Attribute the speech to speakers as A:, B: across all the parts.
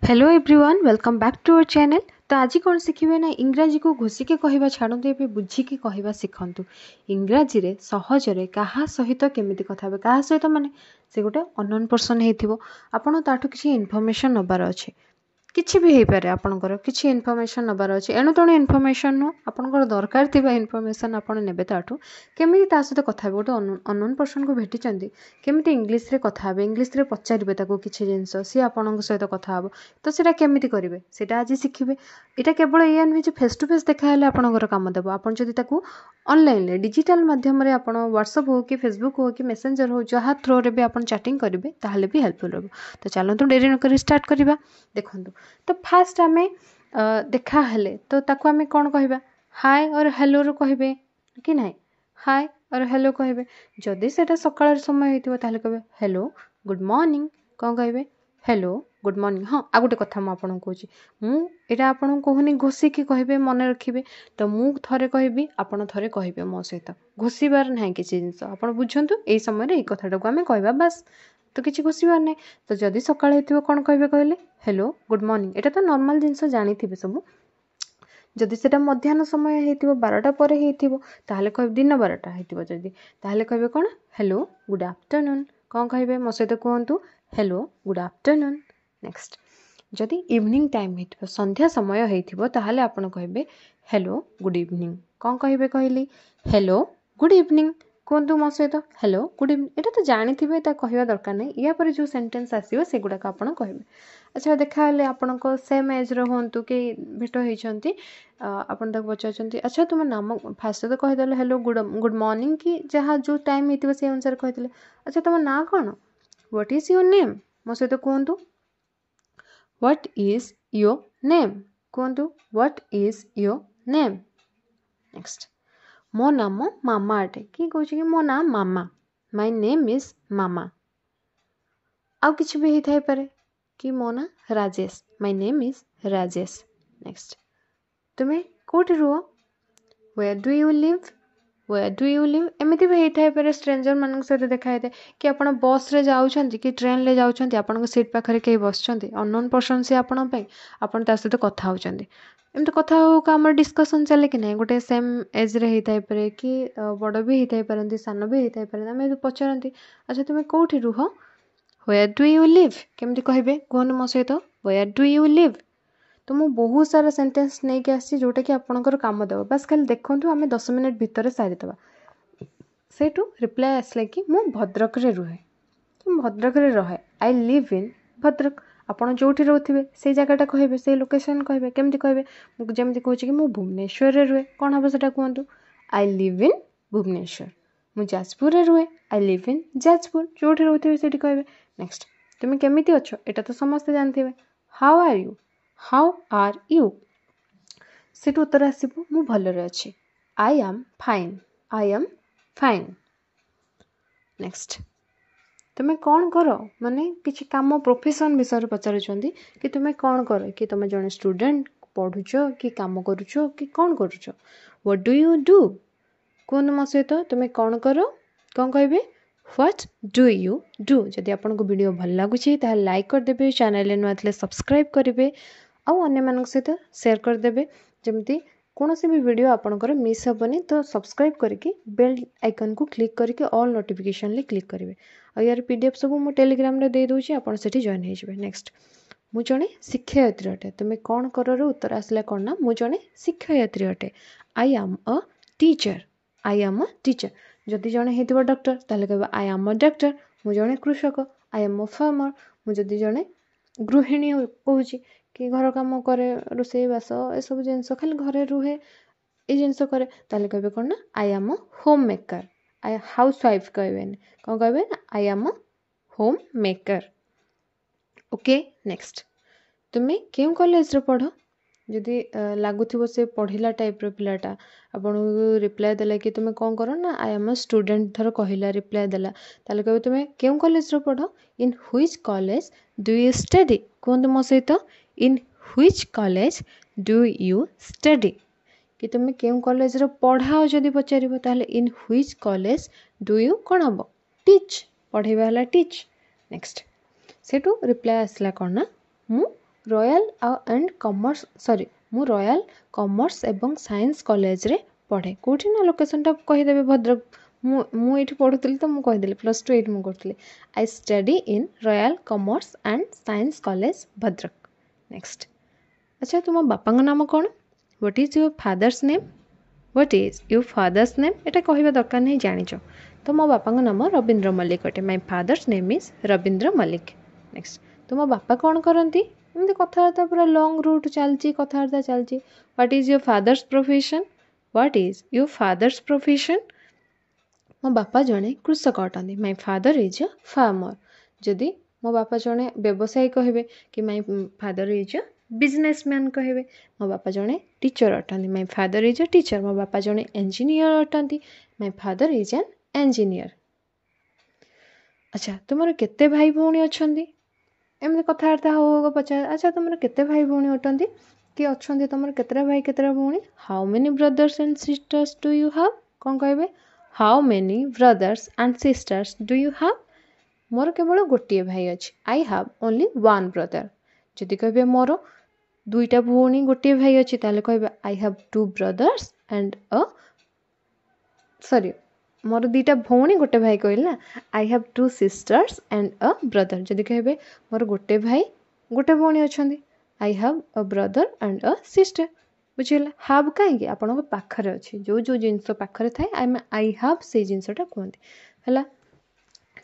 A: Hello everyone welcome back to our channel. तो आज कौन शिखे ना इंग्राजी को घोषिकी कहवा छाड़ू ए बुझिकी कहवा शिखु। इंग्राजी रे सहजरे क्या सहित केमी कथा क्या सहित माने से गोटे अननोन पर्सन होइथिबो आपण ताठू किसी इनफॉरमेशन नबार अच्छे किसी भी हो पारे आपंकर किसी इनफॉरमेशन नबार अच्छे एणु तेणु इनफॉरमेशन नु आपंकर दरकार थिबा इनफॉरमेशन आपण नेबे ताठू केमी ता सहित कथा हे गोटे अननोन पर्सन को भेटिचंदी केमी इंग्लिश रे कथा हे इंग्लिश रे पचारिबे ताको किछि जिंस सी आपण सहित कथा हे तो सेटा केमिति करिवे सेटा आज शिखिबे। एटा केवल एया नुहे जे फेस टू फेस देखा हेले आपणकर काम देबो आपण जदि ताको ऑनलाइन रे डिजिटल माध्यम रे आपण व्हाट्सएप हो कि फेसबुक हो कि मेसेंजर हो जहाँ थ्रो रे भी आपण चैटिंग करिवे ताहले भी हेल्पफुल रहबो। तो चलंतु डेरी न करी स्टार्ट करिबा। देखंतु तो फास्ट आम देखा हेले तो ताको आम कौन कहबा हाय और हेलो रो कहबे कि नहीं हाय और हेलो कहबे। जदि सेटा सकाळ समय होइतिबो ताहले कहबे हेलो गुड मॉर्निंग कौन कहबे हेलो गुड मॉर्निंग। हाँ आ गोटे कथा मुझे कहूँ मुझा आपन कहूनी घोषिकी कहबे मन रखिए तो मु थरे कहबी आपन थरे कहबे मो सहित घोषिबार ना किसी जिनस आप बुझंतु यही समय ये कथाटा को आम कहबा बास तो किसी घोषिबार ना। तो जदि सकाळ होइतिबो कौन कहबे कहले हेलो गुड मॉर्निंग एटा तो नॉर्मल जिनस जानिथिबे सब। जदि सेटा मध्याह्न समय होइतिबो 12टा पर होइतिबो ताहले कहबे दिन 12टा होइतिबो जदि ताहले कहबे कोन हेलो गुड आफ्टरनून कौन कहबे मो सहित कहंतु हेलो गुड आफ्टरनून। नेक्स्ट जदि इवनिंग टाइम होइतिबो संध्या समय होइतिबो ताहले आपण कहबे हेलो गुड इवनिंग कौन कहबे कहली हेलो गुड इवनिंग कहतु मो सहित हेलो गुड इवनिंग। एटा तो जानिथिबे ता कहवा दरकार नहीं या पर जो सेंटेंस आसीबो से गुडाक आपण कहबे। अच्छा देखा हेले आपणक सेम एज रो होंतु कि भेट होइछंती आपण ताको पचारछंती अच्छा तुम नाम फास्ट तो कहिदले हेलो गुड मॉर्निंग कि जहाँ जो टाइम होइतिबो से अनुसार कहिदले अच्छा तुम ना कौन व्हाट इज योर नेम मो सहित कहंतु व्हाट इज योर नेम कहंतु what is your name. Next मो नाम मामा अटे कि कहूँ कि मो नाम मामा माय नेम इज मामा। आउ किछि भी हेइ थाइ पारे कि मो ना Rajesh my name is Rajesh. Next तुम्हें कोठी रुह वेयर डू यू लिव एमती भी होता है स्ट्रेंजर मान सहित देखा है कि आप बस रे जाऊँच कि ट्रेन रे जाऊँच आपण सीट पाखे कहीं बस अननोन पर्सन सी आपण सहित कथा होती एमती कथा आम डिस्कसन चले कि ना गोटे सेम एज रे होता है कि बड़ भी होता पारती सान भी होता पारे आम पचारती अच्छा तुम्हें कौटी रुह वेयर डू यू लिव केमती कहबे कहून मो सहित वेयर डू यू लिव। तो मुझे बहुत सारा सेंटेंस नहीं कि आसी जोटा कि आपंकर काम देव बस खाली देखूँ आम 10 मिनट भितर सारीदे से रिप्लाय आसला कि मु भद्रक रे रुहे कि भद्रक रे रहे आई लिव इन भद्रक आपड़ जो रोथे से जगटा कहे से लोकेशन कहे केमती कहे जमी कहूँ कि मु भुवनेश्वर रे रुहे कौन हम से कहतु आई लिव इन भुवनेश्वर। मु जाजपुर रे रुहे आई लिव इन जाजपुर जो रोथे से कहे। नेक्स्ट तुम्हें केमिति अच्छो एटा तो समस्ते जानते हाउ आर यू से उत्तर आसो मु भलरे अच्छी आई एम फाइन। नेक्स्ट तुम्हें कौन कर माने किसी काम प्रोफेशन विषय पचारुचंदी कि तुम्हें कौन कर कि तुम जड़े स्टूडेंट पढ़ुच कि काम करुच कि कौन करुच व्हाट डू यू डू कहूँ मो सहित तुम्हें कौन कर कौन कहे व्हाट डू यू डू। जदि आपको वीडियो भल लगुच लाइक करदे चैनल नुआ सब्सक्राइब करेंगे आउ अन्य सहित शेयर करदे जमती कौन भी वीडियो आपंकर मिस हेनी तो सब्सक्राइब करके बेल आइकन को क्लिक करके ऑल नोटिफिकेशन क्लिक करेंगे और यार पीडीएफ सब मुझे टेलीग्राम रे दे दूची आपन सेठी जॉइन हो। नेक्स्ट मु जणे शिक्षयित्री अटे तुम्हें कौन कर उत्तर आसला कौन ना मु जणे शिक्षयित्री अटे आई एम अ टीचर। जदि जड़े हो डॉक्टर ताले कहबा आई एम अ डॉक्टर मु जणे कृषक आई एम अ फार्मर मु जदि जड़े गृहिणी कहूँ कि घर काम करे रोषे बास ए सब जिनस खाली घरे रुहे ये जिनस करे ताले कहबे कौन ना I am a home maker I house wife कहबे कौन कहबे I am a home maker. Okay next तुम्हें क्यों कॉलेज रे पढ़ जदि लगुव से पढ़ला टाइप पिलाटा आपन रिप्लाय देला कि तुम्हें कौन कर ना आई एम अ स्टूडेंट थर कहला रिप्लाय देला ताले कहबे तुम्हें क्यों कॉलेज रे पढ़ in which college do you study कहंतु मो सहित in which college do you study कि तुम्हें क्यों कॉलेज रे पढ़ाओ जदि पचारिबो ताले in which college do you कौन हम टीच पढ़ेबा हला टीच। नेक्स्ट सेटू रिप्लाय आसला कौन ना मु रॉयल एंड कॉमर्स सॉरी मु रॉयल कॉमर्स एवं साइंस कॉलेज रे पढ़े कोठी ना लोकेशन टा कहिदेबे भद्रक मु एठी पढुतली तो मु कहिदेली +2 एठी मु करतली I study in royal commerce and science college Bhadrak. Next अच्छा तुम बापा नाम कौन what is your father's name what is your father's name एटा कहबा दरकार नहीं जानिछ तो मो बापा नाम रविंद्र मल्लिक अटे my father's name is Ravindra Mallik. Next तुम बापा कौन करती एमती कथबार्ता पूरा लॉन्ग रूट चलती कथबार्ता चलती what is your father's profession what is your father's profession मो बापा जड़े कृषक अटंती my father is a farmer जदि मो बापा जड़े व्यवसायी कहे कि my father is a businessman कहे मो बापा जड़े टीचर अटंती my father is a teacher मो बापा जड़े इंजीनियर अटंती my father is an engineer. अच्छा तुमर केते भाई भौणी अछंती एमती कथबार्ता हो पचार अच्छा तुम केते भाई भौणी अटंती कि अच्छा तुम केतरा भाई केतरा भौणी how many brothers and sisters do you have कौन कहे how many brothers and sisters do you have मोर केवल गोटे भाई अच्छी I have only one brother जदि कहे मोर दुईटा भौणी गोटे भाई अच्छी ताले कहे I have two brothers and a sorry मोर दुईटा भौणी गोटे भाई कहल ना I have two sisters and a brother जदि कहे मोर गोटे भाई गोटे भौणी अच्छा I have a brother and a sister बुझीगला हाव कहीं आपण पाखरे अच्छी जो जो जिनस पाखरे थाए आई हैव से जिनसटा कहते है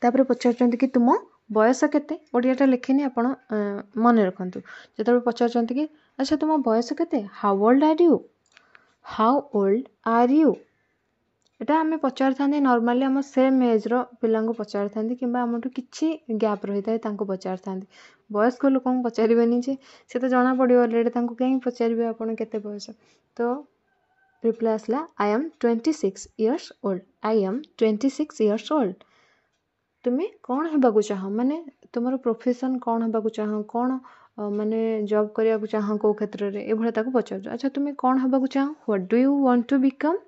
A: तापर पचार कि तुम बयस केते ओडियाटा लिखेनि आपण मन रखु जो पचार कि अच्छा तुम बयस केते how old are you how old are you एटा आम पचार था नॉर्मली आम सेम एज पिला पचार था कि आमठू कि गैप रही था पचार था वयस्क लोक पचारे जे से तो जना पड़ो अलरेडी कहीं पचारे आपड़ के बयस तो रिप्लाई आसला I am 26 years old I am 26 years old तुम्हें कौन होगा चाह माने तुम प्रोफेशन कौन होगा चाह कौन माने जॉब करने को चाह कौ क्षेत्र में ये पचार अच्छा तुम्हें कौन होगा चाह what do you want to become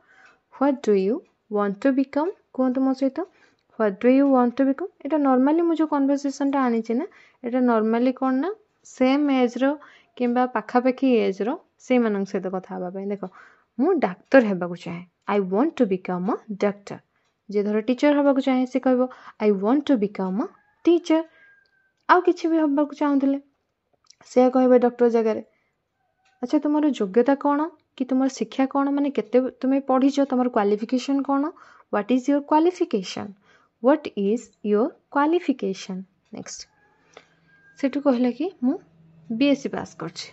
A: what do you want to become कहतु मो सहित what do you want to become एटा नॉर्मली मुझे कन्वर्सेशन टा आनी ना एटा नॉर्मली कौन ना सेम एज रो किंबा पाखापाखी एज रो से मान सहित कथा हाँवाई देख मु डाक्तर होगा चाहे I want to become a doctor जे धर टीचर होगा चाहे से कह I want to become a teacher आउ किसी भी होगा चाहूले से कह डॉक्टर जगह अच्छा तुम योग्यता कौन कि तुम शिक्षा कौन माने केते तुम्हें पढ़ीच तुम क्वालिफिकेशन कौन what is your qualification what is your qualification. Next Sethu कहला कि मु बीएससी पास करछि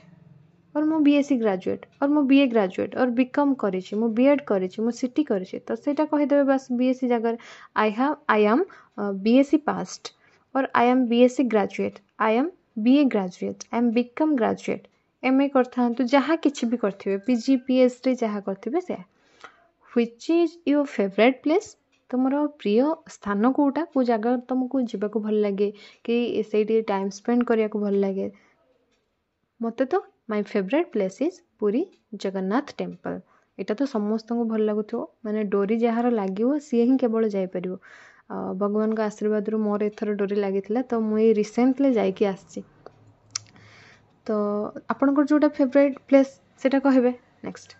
A: और मु बीएससी ग्रेजुएट और मु बीए ग्रेजुएट और बीकॉम करिछि मु बीएड करिछि मु सीटी करिछि तो सेटा कहि देबे बस बीएससी जगह आई एम बीएससी पास्ड और I am BSc graduate I am BA graduate I am BCom graduate MA करथा जहाँ किछि भी करथिबे पीजी पीएचडी जहाँ करथिबे से which is your favourite place तुमर प्रिय स्थान कोटा को जगह तुमको जीवाक भल लगे कि से टाइम स्पेंड करिया को भल लगे मते तो my favourite place is Puri Jagannath temple एटा तो समस्त को भल लगुथो माने डोरी जहार लागिवो सी ही केवल जाई परिवो भगवान का आशीर्वाद रो मोर एथर डोरी लागिथिला तो मुई रिसेंटली जाइकी आछि तो आपनकर जोटा फेवरेट प्लेस सेटा कहबे। नेक्स्ट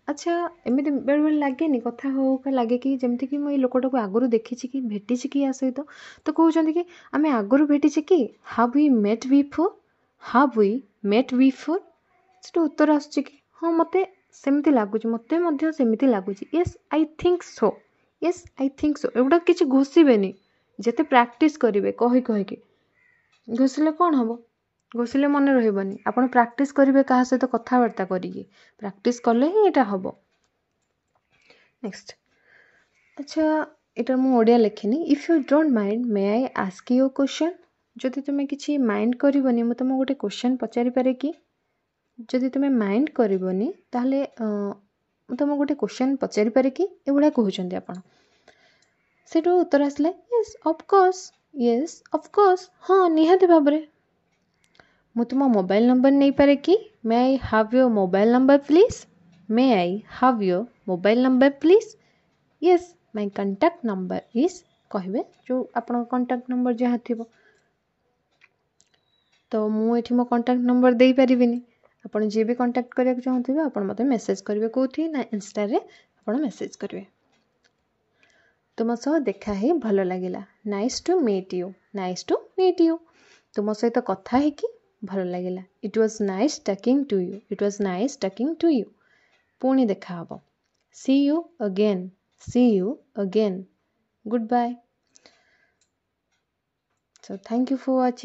A: अच्छा एमती बेले बेले लगे नी कथा हो लगे कि जमती कि मुझे लोकटा को आगुरी देखी कि भेटी कि या सहित तो कहते कि आम आगुरी भेटी कि how we met before how we met before से उत्तर आसुची कि हाँ मते सेमती लगुच मते सेमती लगुच yes I think so yes I think so एगुड़ा किसी घोषिबेनी जेते प्रैक्टिस करेंगे कही कहीकि घोषिले कौन हम घोषिले मन रही आपड़ प्रैक्टिस करेंगे क्या सहित कथबार्ता करिए प्रैक्टिस कले ही यहाँ हम। नेक्स्ट अच्छा यहाँ मुझे ओडिया लिखिनी if you don't mind may I ask you question जदि तुम्हें किसी माइंड करनी मुझे तुमको गोटे क्वेश्चन पचारि पारे कि जदि तुम्हें माइंड करनी ताहले तुमको गोटे क्वेश्चन पचारि पारे कि एभलिया कहते आपड़ सेठू उत्तर आसला येस ऑफ कोर्स हाँ निहाती भाव में मु तुम मोबाइल नंबर नहीं पारे कि may I have your mobile number please may I have your mobile number please yes my contact number is कहबे जो आपन कांटेक्ट नंबर जहाँ थी तो मुझे मो कॉन्टैक्ट नंबर दे पारिबिनी आपण जे भी कॉन्टैक्ट करने चाहूँगे आप मत मेसेज करेंगे कौटी ना इंस्टा रे आप मेसेज करेंगे। तुम सह देखा ही भल लगे nice to meet you nice to meet you तुम सहित कथा है कि भल लगे it was nice talking to you it was nice talking to you पुणी देखा हब see you again good bye. So thank you for watching.